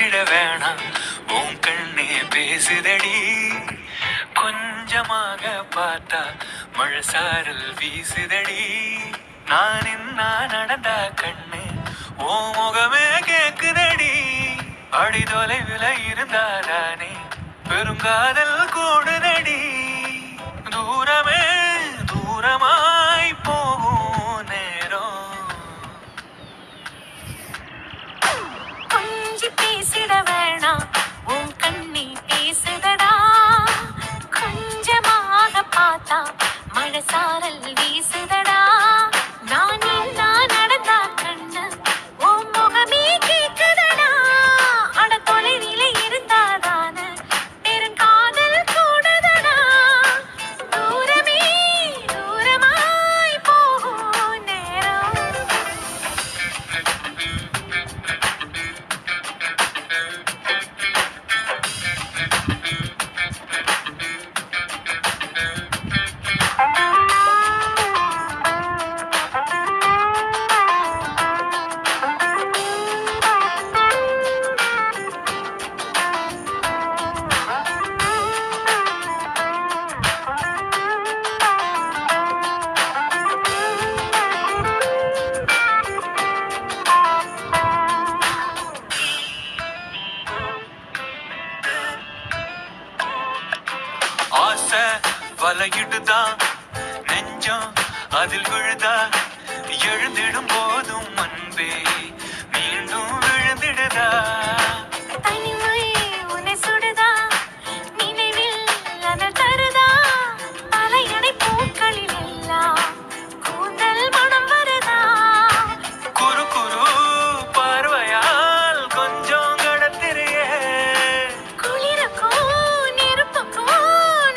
பேசிட வேணாம் உன் கண்ணே பேசுதடி கொஞ்சமாக பார்த்தா மழை சாரல் வீசுதடி நான் என்ன நடந்தா கண்ணு ஓ முகமே கேக்குதடி அடி தொலைவில் இருந்தாதானே பெருங்காதல் கூடுதடி தூரமே தூரமாய் போகும் நேரம் கொஞ்சி பேசிட வேணாம் உன் கண்ணி பேசுதடா கொஞ்சமாக பார்த்தா மழை சாரல் வீசுதடா நான் என்ன நடந்தா கண்ணு உன் முகமே கேக்குதடா அட தொலைவில இருந்தாதான பெருங்காதல் கூடுதடா தூரமே தூரமாய் போகும் நேரம் ஆசை வலையிடுதா நெஞ்சம் அதில் விழுதா எழுந்திடும் போதும் அன்பே மீண்டும் விழுந்திடுதா தனிமை உன்னை சுடுதா நினைவில் அனல் தருதா தலையணை பூக்களில் எல்லாம் கூந்தல் மனம் வருதா குறு குறு பார்வையால் கொஞ்சம் கடத்திரியே குளிருக்கும் நெருப்புக்கும்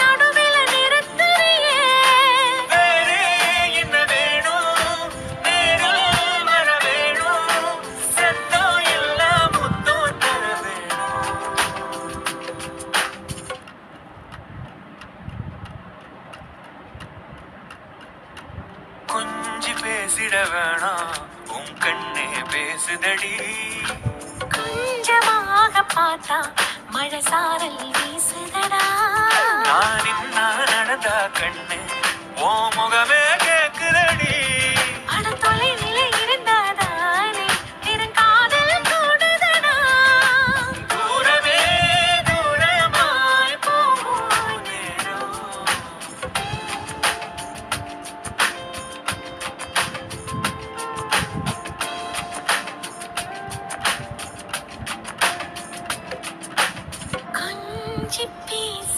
நடுவில் நிறுத்துறியே வேறே என்ன வேணும் நேரில் வர வேணும் சத்தம் எல்லாம் முத்தம் தர வேணும் கொஞ்சி பேசிட வேணாம் உன் கண்ணே பேசுதடி கொஞ்சமாக பார்த்தா மழை சாரல் வீசுதடா நான் என்ன நடந்தா கண்ணு ஓ முகமே கேக்குதடி அட தொலைவில இருந்தாதானே பெருங்காதல் கூடுதடா தூரமே தூரமாய் போகும் நேரம் கொஞ்சி பேச